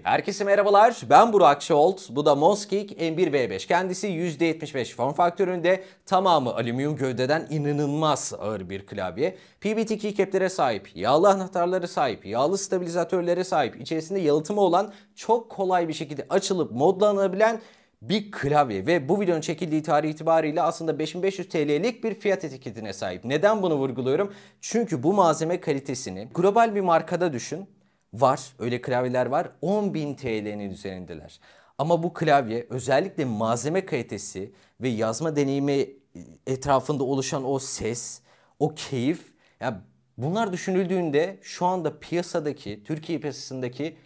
Herkese merhabalar, ben Burak Şolt, bu da Moskik M1V5. Kendisi %75 form faktöründe, tamamı alüminyum gövdeden inanılmaz ağır bir klavye. PBT keycaplere sahip, yağlı anahtarları sahip, yağlı stabilizatörlere sahip, içerisinde yalıtımı olan, çok kolay bir şekilde açılıp modlanabilen bir klavye ve bu videonun çekildiği tarih itibariyle aslında 5500 TL'lik bir fiyat etiketine sahip. Neden bunu vurguluyorum? Çünkü bu malzeme kalitesini global bir markada düşün. Var, öyle klavyeler var. 10.000 TL'nin üzerindeler. Ama bu klavye özellikle malzeme kalitesi ve yazma deneyimi etrafında oluşan o ses, o keyif, ya bunlar düşünüldüğünde şu anda piyasadaki, Türkiye piyasasındaki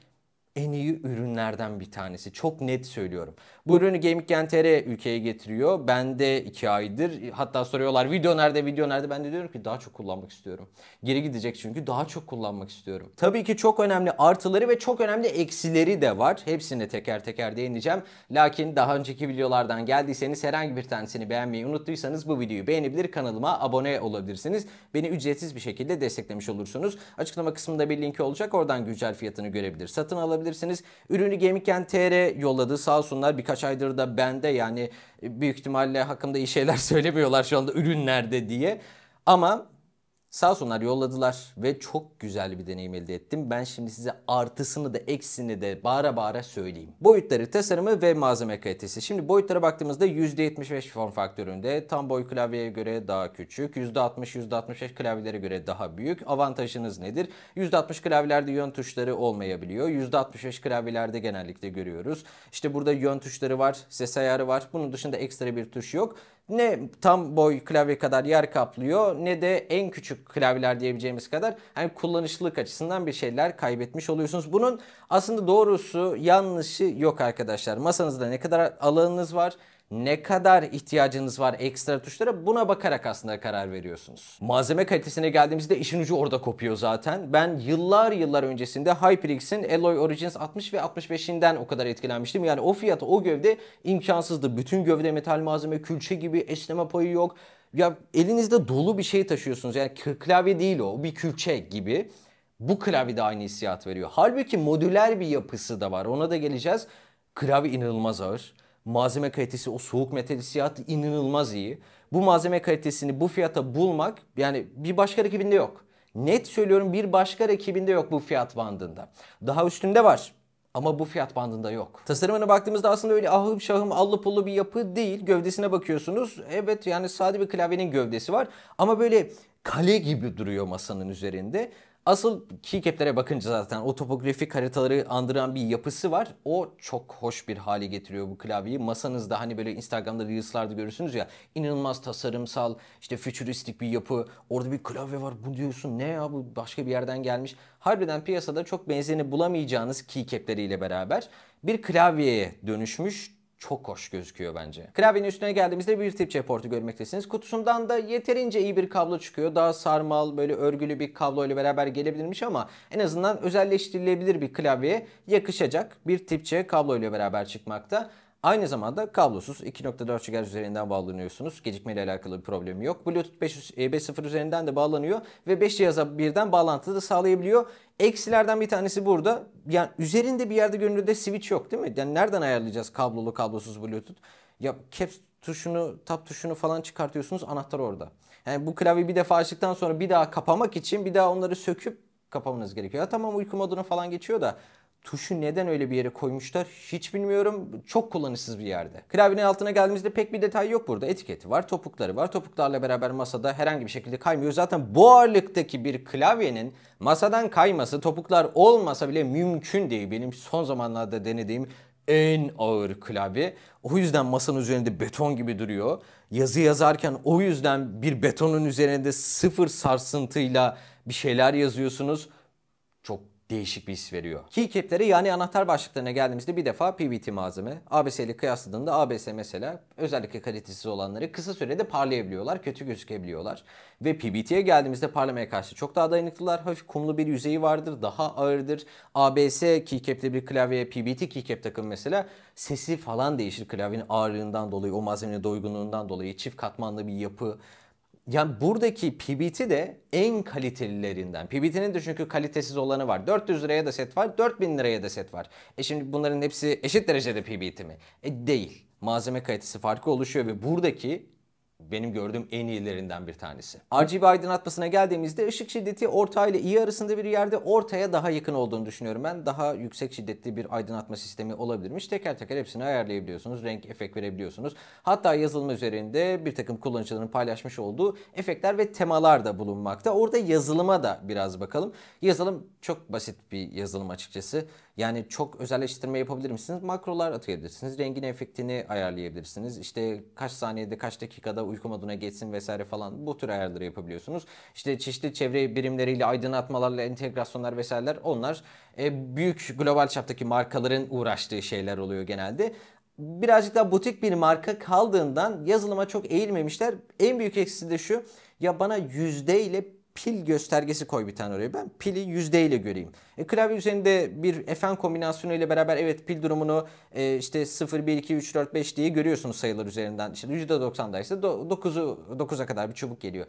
en iyi ürünlerden bir tanesi. Çok net söylüyorum. Bu ürünü Gaming Gen TR ülkeye getiriyor. Ben de 2 aydır, hatta soruyorlar video nerede, video nerede? Ben de diyorum ki daha çok kullanmak istiyorum. Geri gidecek çünkü daha çok kullanmak istiyorum. Tabii ki çok önemli artıları ve çok önemli eksileri de var. Hepsine teker teker değineceğim. Lakin daha önceki videolardan geldiyseniz, herhangi bir tanesini beğenmeyi unuttuysanız bu videoyu beğenebilir, kanalıma abone olabilirsiniz. Beni ücretsiz bir şekilde desteklemiş olursunuz. Açıklama kısmında bir linki olacak. Oradan güncel fiyatını görebilir, satın alabilirsiniz. Ürünü Gaming Gen TR yolladı. Sağ olsunlar, birkaç aydır da bende, yani büyük ihtimalle hakkında iyi şeyler söylemiyorlar şu anda ürün nerede diye. Ama sağ olsunlar, yolladılar ve çok güzel bir deneyim elde ettim. Ben şimdi size artısını da eksisini de bağıra bağıra söyleyeyim. Boyutları, tasarımı ve malzeme kalitesi. Şimdi boyutlara baktığımızda %75 form faktöründe, tam boy klavyeye göre daha küçük. %60-%65 klavyelere göre daha büyük. Avantajınız nedir? %60 klavyelerde yön tuşları olmayabiliyor. %65 klavyelerde genellikle görüyoruz. İşte burada yön tuşları var, ses ayarı var. Bunun dışında ekstra bir tuş yok. Ne tam boy klavye kadar yer kaplıyor, ne de en küçük klavyeler diyebileceğimiz kadar hani kullanışlılık açısından bir şeyler kaybetmiş oluyorsunuz. Bunun aslında doğrusu yanlışı yok arkadaşlar. Masanızda ne kadar alanınız var, ne kadar ihtiyacınız var ekstra tuşlara, buna bakarak aslında karar veriyorsunuz. Malzeme kalitesine geldiğimizde işin ucu orada kopuyor zaten. Ben yıllar öncesinde HyperX'in Alloy Origins 60 ve 65'inden o kadar etkilenmiştim. Yani o fiyata o gövde imkansızdı. Bütün gövde metal malzeme, külçe gibi, esneme payı yok. Ya elinizde dolu bir şey taşıyorsunuz. Yani klavye değil o, bir külçe gibi. Bu klavye de aynı hissiyat veriyor. Halbuki modüler bir yapısı da var. Ona da geleceğiz. Klavye inanılmaz ağır. Malzeme kalitesi, o soğuk metal hissiyatı inanılmaz iyi. Bu malzeme kalitesini bu fiyata bulmak, yani bir başka rakibinde yok. Net söylüyorum, bir başka rakibinde yok bu fiyat bandında. Daha üstünde var. Ama bu fiyat bandında yok. Tasarımına baktığımızda aslında öyle ahım şahım allı pullu bir yapı değil. Gövdesine bakıyorsunuz. Evet, yani sade bir klavyenin gövdesi var. Ama böyle kale gibi duruyor masanın üzerinde. Asıl keycaplere bakınca zaten o topografik haritaları andıran bir yapısı var. O çok hoş bir hale getiriyor bu klavyeyi. Masanızda hani böyle Instagram'da Reels'larda görürsünüz ya, inanılmaz tasarımsal, işte fütüristik bir yapı. Orada bir klavye var, bu diyorsun ne ya, bu başka bir yerden gelmiş. Harbiden piyasada çok benzerini bulamayacağınız keycapleriyle beraber bir klavyeye dönüşmüş. Çok hoş gözüküyor bence. Klavyenin üstüne geldiğimizde bir tip C portu görmektesiniz. Kutusundan da yeterince iyi bir kablo çıkıyor. Daha sarmal, böyle örgülü bir kablo ile beraber gelebilirmiş ama en azından özelleştirilebilir bir klavyeye yakışacak bir tip C kablo ile beraber çıkmakta. Aynı zamanda kablosuz 2.4 GHz üzerinden bağlanıyorsunuz. Gecikmeyle alakalı bir problemi yok. Bluetooth 5.0 üzerinden de bağlanıyor ve 5 cihaza birden bağlantı da sağlayabiliyor. Eksilerden bir tanesi burada. Yani üzerinde bir yerde görünürde switch yok değil mi? Yani nereden ayarlayacağız kablolu kablosuz Bluetooth? Ya caps tuşunu, tab tuşunu falan çıkartıyorsunuz, anahtar orada. Yani bu klavyeyi bir defa açtıktan sonra bir daha kapamak için bir daha onları söküp kapamanız gerekiyor. Ya tamam, uyku moduna falan geçiyor da tuşu neden öyle bir yere koymuşlar hiç bilmiyorum. Çok kullanışsız bir yerde. Klavyenin altına geldiğimizde pek bir detay yok burada. Etiketi var, topukları var. Topuklarla beraber masada herhangi bir şekilde kaymıyor. Zaten bu ağırlıktaki bir klavyenin masadan kayması, topuklar olmasa bile mümkün değil. Benim son zamanlarda denediğim en ağır klavye. O yüzden masanın üzerinde beton gibi duruyor. Yazı yazarken o yüzden bir betonun üzerinde sıfır sarsıntıyla bir şeyler yazıyorsunuz. Çok değişik bir his veriyor. Keycaplere, yani anahtar başlıklarına geldiğimizde bir defa PBT malzeme. ABS ile kıyasladığında ABS mesela özellikle kalitesiz olanları kısa sürede parlayabiliyorlar, kötü gözükebiliyorlar. Ve PBT'ye geldiğimizde parlamaya karşı çok daha dayanıklılar. Hafif kumlu bir yüzeyi vardır, daha ağırdır. ABS keycap'li bir klavyeye PBT keycap takım mesela, sesi falan değişir klavyenin ağırlığından dolayı, o malzemenin doygunluğundan dolayı. Çift katmanlı bir yapı. Yani buradaki PBT de en kalitelilerinden. PBT'nin de çünkü kalitesiz olanı var. 400 liraya da set var, 4000 liraya da set var. Şimdi bunların hepsi eşit derecede PBT mi? Değil. Malzeme kalitesi farkı oluşuyor ve buradaki benim gördüğüm en iyilerinden bir tanesi. RGB aydınlatmasına geldiğimizde ışık şiddeti orta ile iyi arasında bir yerde, ortaya daha yakın olduğunu düşünüyorum ben. Daha yüksek şiddetli bir aydınlatma sistemi olabilirmiş. Teker teker hepsini ayarlayabiliyorsunuz. Renk, efekt verebiliyorsunuz. Hatta yazılım üzerinde bir takım kullanıcıların paylaşmış olduğu efektler ve temalar da bulunmakta. Orada yazılıma da biraz bakalım. Yazılım çok basit bir yazılım açıkçası. Yani çok özelleştirme yapabilir misiniz? Makrolar atayabilirsiniz. Rengin efektini ayarlayabilirsiniz. İşte kaç saniyede kaç dakikada uyku moduna geçsin vesaire falan, bu tür ayarları yapabiliyorsunuz. İşte çeşitli çevre birimleriyle aydınlatmalarla entegrasyonlar vesaireler, onlar büyük global çaptaki markaların uğraştığı şeyler oluyor genelde. Birazcık daha butik bir marka kaldığından yazılıma çok eğilmemişler. En büyük eksisi de şu: ya bana yüzde ile pil göstergesi koy bir tane oraya. Ben pili yüzde ile göreyim. Klavye üzerinde bir FN kombinasyonu ile beraber evet pil durumunu işte 0, 1, 2, 3, 4, 5 diye görüyorsunuz sayılar üzerinden. İşte %90'daysa 9'a kadar bir çubuk geliyor.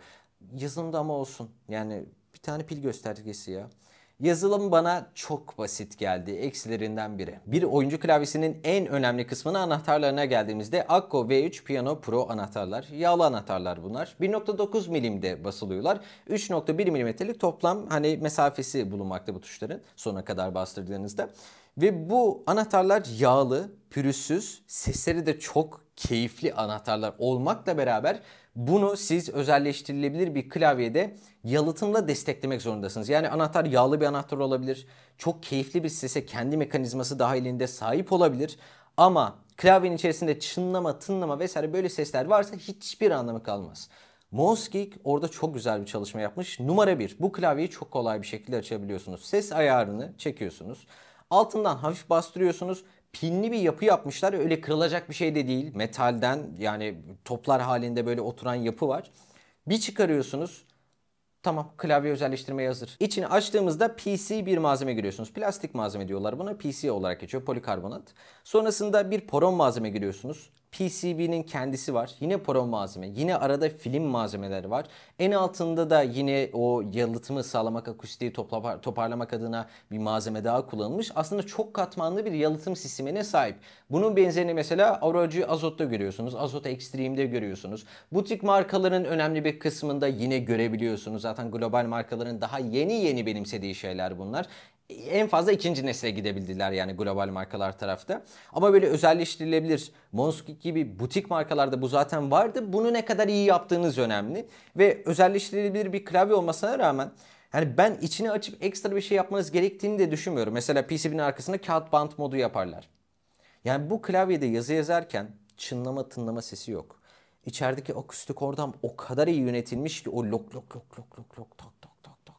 Yazılımda ama olsun. Yani bir tane pil göstergesi ya. Yazılım bana çok basit geldi. Eksilerinden biri. Bir oyuncu klavyesinin en önemli kısmına, anahtarlarına geldiğimizde Akko V3 Piano Pro anahtarlar. Yağlı anahtarlar bunlar. 1.9 milimde basılıyorlar. 3.1 milimetrelik toplam mesafesi bulunmakta bu tuşların sona kadar bastırdığınızda. Ve bu anahtarlar yağlı, pürüzsüz, sesleri de çok keyifli anahtarlar olmakla beraber bunu siz özelleştirilebilir bir klavyede yalıtımla desteklemek zorundasınız. Yani anahtar yağlı bir anahtar olabilir. Çok keyifli bir sese kendi mekanizması dahilinde sahip olabilir. Ama klavyenin içerisinde çınlama, tınlama vesaire böyle sesler varsa hiçbir anlamı kalmaz. Mosgeek orada çok güzel bir çalışma yapmış. Numara 1. Bu klavyeyi çok kolay bir şekilde açabiliyorsunuz. Ses ayarını çekiyorsunuz. Altından hafif bastırıyorsunuz. Pinli bir yapı yapmışlar. Öyle kırılacak bir şey de değil. Metalden, yani toplar halinde böyle oturan yapı var. Bir çıkarıyorsunuz. Tamam, klavye özelleştirmeye hazır. İçini açtığımızda PC bir malzeme görüyorsunuz. Plastik malzeme diyorlar buna. PC olarak geçiyor. Polikarbonat. Sonrasında bir poron malzeme görüyorsunuz. PCB'nin kendisi var. Yine poron malzeme. Yine arada film malzemeleri var. En altında da yine o yalıtımı sağlamak, akustiği toparlamak adına bir malzeme daha kullanılmış. Aslında çok katmanlı bir yalıtım sistemine sahip. Bunun benzerini mesela Auracı Azot'ta görüyorsunuz. Azot Extreme'de görüyorsunuz. Butik markaların önemli bir kısmında yine görebiliyorsunuz. Zaten global markaların daha yeni benimsediği şeyler bunlar. En fazla ikinci nesle gidebildiler yani global markalar tarafta. Ama böyle özelleştirilebilir Monskik gibi butik markalarda bu zaten vardı. Bunu ne kadar iyi yaptığınız önemli. Ve özelleştirilebilir bir klavye olmasına rağmen yani ben içini açıp ekstra bir şey yapmanız gerektiğini de düşünmüyorum. Mesela PCB'nin arkasına kağıt bant modu yaparlar. Yani bu klavyede yazı yazarken çınlama tınlama sesi yok. İçerideki akustik oradan o kadar iyi yönetilmiş ki o lok lok lok lok lok lok tak tak tak tak.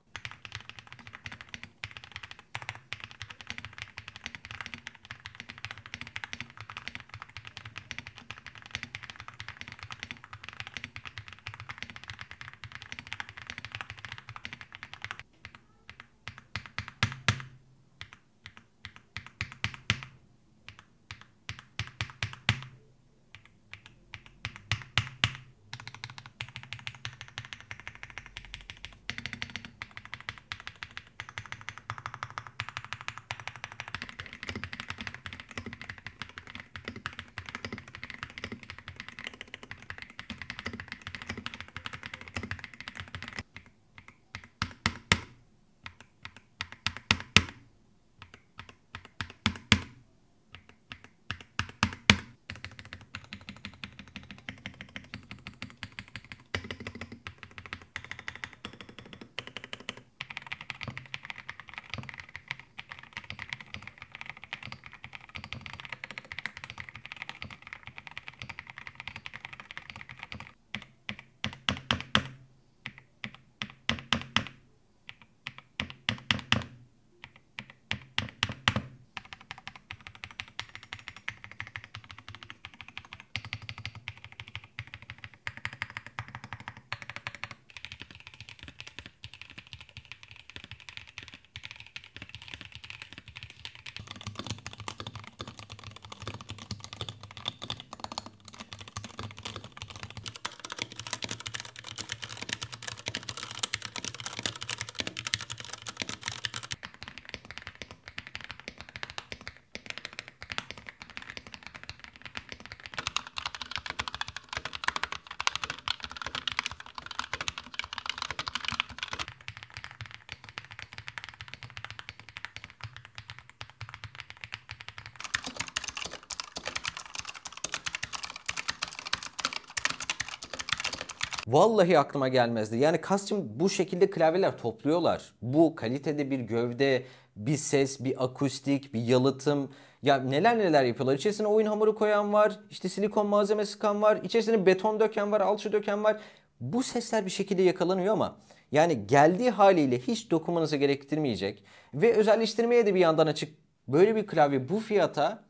Vallahi aklıma gelmezdi. Yani Custom bu şekilde klavyeler topluyorlar. Bu kalitede bir gövde, bir ses, bir akustik, bir yalıtım. Ya neler neler yapıyorlar. İçerisine oyun hamuru koyan var, işte silikon malzeme sıkan var, içerisine beton döken var, alçı döken var. Bu sesler bir şekilde yakalanıyor ama yani geldiği haliyle hiç dokunmanızı gerektirmeyecek ve özelleştirmeye de bir yandan açık böyle bir klavye bu fiyata.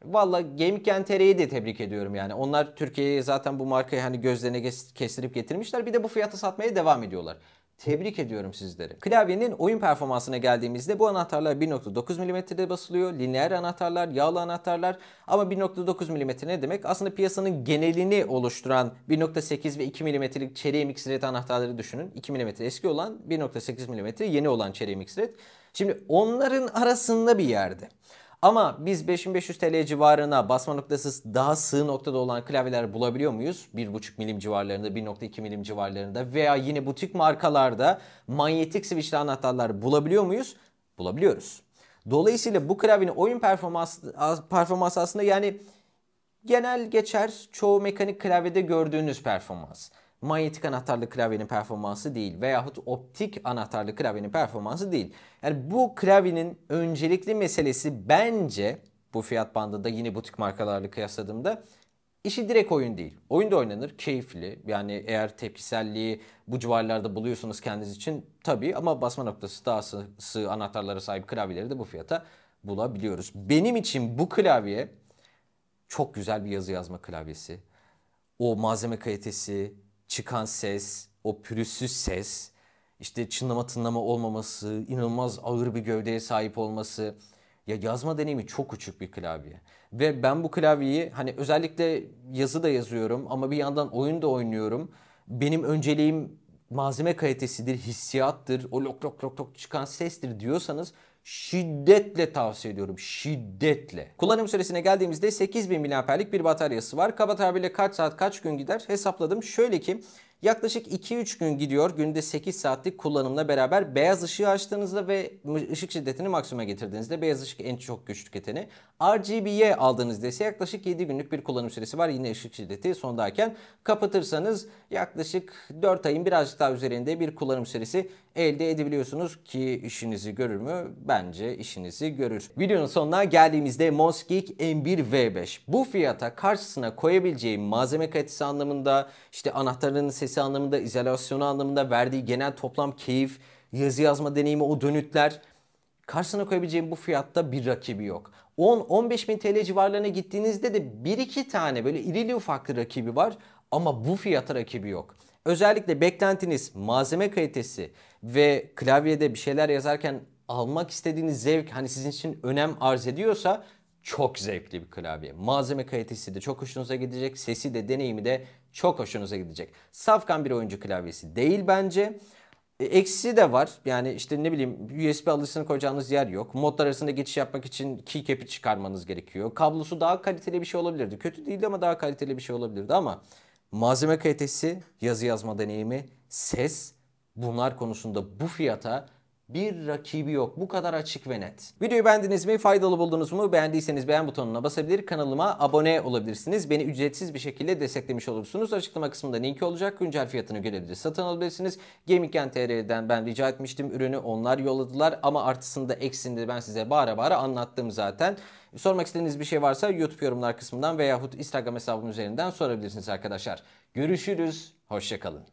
Valla Gaming.tr'yi de tebrik ediyorum yani. Onlar Türkiye'ye zaten bu markayı hani gözlerine kestirip getirmişler. Bir de bu fiyata satmaya devam ediyorlar. Tebrik ediyorum sizleri. Klavyenin oyun performansına geldiğimizde bu anahtarlar 1.9 mm'de basılıyor. Lineer anahtarlar, yağlı anahtarlar. Ama 1.9 mm ne demek? Aslında piyasanın genelini oluşturan 1.8 ve 2 mm'lik çeyrek mix-red anahtarları düşünün. 2 mm eski olan, 1.8 mm yeni olan çeyrek mix-red. Şimdi onların arasında bir yerde. Ama biz 5500 TL civarına basma noktası daha sığ noktada olan klavyeler bulabiliyor muyuz? 1.5 milim civarlarında, 1.2 milim civarlarında veya yine butik markalarda manyetik switchli anahtarlar bulabiliyor muyuz? Bulabiliyoruz. Dolayısıyla bu klavyenin oyun performansı aslında yani genel geçer çoğu mekanik klavyede gördüğünüz performans. Manyetik anahtarlı klavyenin performansı değil veyahut optik anahtarlı klavyenin performansı değil. Yani bu klavyenin öncelikli meselesi bence bu fiyat bandında yine butik markalarla kıyasladığımda işi direkt oyun değil. Oyun da oynanır, keyifli. Yani eğer tepkiselliği bu civarlarda buluyorsunuz kendiniz için tabii ama basma noktası daha sığ anahtarlara sahip klavyeleri de bu fiyata bulabiliyoruz. Benim için bu klavye çok güzel bir yazı yazma klavyesi. O malzeme kalitesi, çıkan ses, o pürüzsüz ses, işte çınlama tınlama olmaması, inanılmaz ağır bir gövdeye sahip olması. Ya yazma deneyimi çok uçuk bir klavye. Ve ben bu klavyeyi hani özellikle yazı da yazıyorum ama bir yandan oyun da oynuyorum. Benim önceliğim malzeme kalitesidir, hissiyattır, o lok lok lok lok çıkan sestir diyorsanız şiddetle tavsiye ediyorum. Şiddetle. Kullanım süresine geldiğimizde 8000 mAh'lik bir bataryası var. Kaba tabirle kaç saat kaç gün gider hesapladım. Şöyle ki yaklaşık 2-3 gün gidiyor. Günde 8 saatlik kullanımla beraber beyaz ışığı açtığınızda ve ışık şiddetini maksimuma getirdiğinizde beyaz ışık en çok güç tüketeni. RGB'ye aldığınızda ise yaklaşık 7 günlük bir kullanım süresi var. Yine ışık şiddeti sondayken kapatırsanız yaklaşık 4 ayın birazcık daha üzerinde bir kullanım süresi elde edebiliyorsunuz ki işinizi görür mü? Bence işinizi görür. Videonun sonuna geldiğimizde Mosgeek M1V5. Bu fiyata karşısına koyabileceğim malzeme kalitesi anlamında, işte anahtarının sesi anlamında, izolasyonu anlamında, verdiği genel toplam keyif, yazı yazma deneyimi, o dönütler, karşısına koyabileceğim bu fiyatta bir rakibi yok. 10-15 bin TL civarlarına gittiğinizde de 1-2 tane böyle irili ufaklı rakibi var ama bu fiyata rakibi yok. Özellikle beklentiniz malzeme kalitesi ve klavyede bir şeyler yazarken almak istediğiniz zevk hani sizin için önem arz ediyorsa çok zevkli bir klavye. Malzeme kalitesi de çok hoşunuza gidecek, sesi de deneyimi de çok hoşunuza gidecek. Safkan bir oyuncu klavyesi değil bence. Eksisi de var. Yani işte ne bileyim USB alışını koyacağınız yer yok. Modlar arasında geçiş yapmak için keycap'i çıkarmanız gerekiyor. Kablosu daha kaliteli bir şey olabilirdi. Kötü değildi ama daha kaliteli bir şey olabilirdi ama malzeme kalitesi, yazı yazma deneyimi, ses bunlar konusunda bu fiyata bir rakibi yok. Bu kadar açık ve net. Videoyu beğendiniz mi? Faydalı buldunuz mu? Beğendiyseniz beğen butonuna basabilir, kanalıma abone olabilirsiniz. Beni ücretsiz bir şekilde desteklemiş olursunuz. Açıklama kısmında linki olacak. Güncel fiyatını görebilir, satın alabilirsiniz. Gaming.tr'den ben rica etmiştim ürünü. Onlar yolladılar ama artısını da eksini de ben size bağıra bağıra anlattım zaten. Sormak istediğiniz bir şey varsa YouTube yorumlar kısmından veyahut Instagram hesabım üzerinden sorabilirsiniz arkadaşlar. Görüşürüz. Hoşça kalın.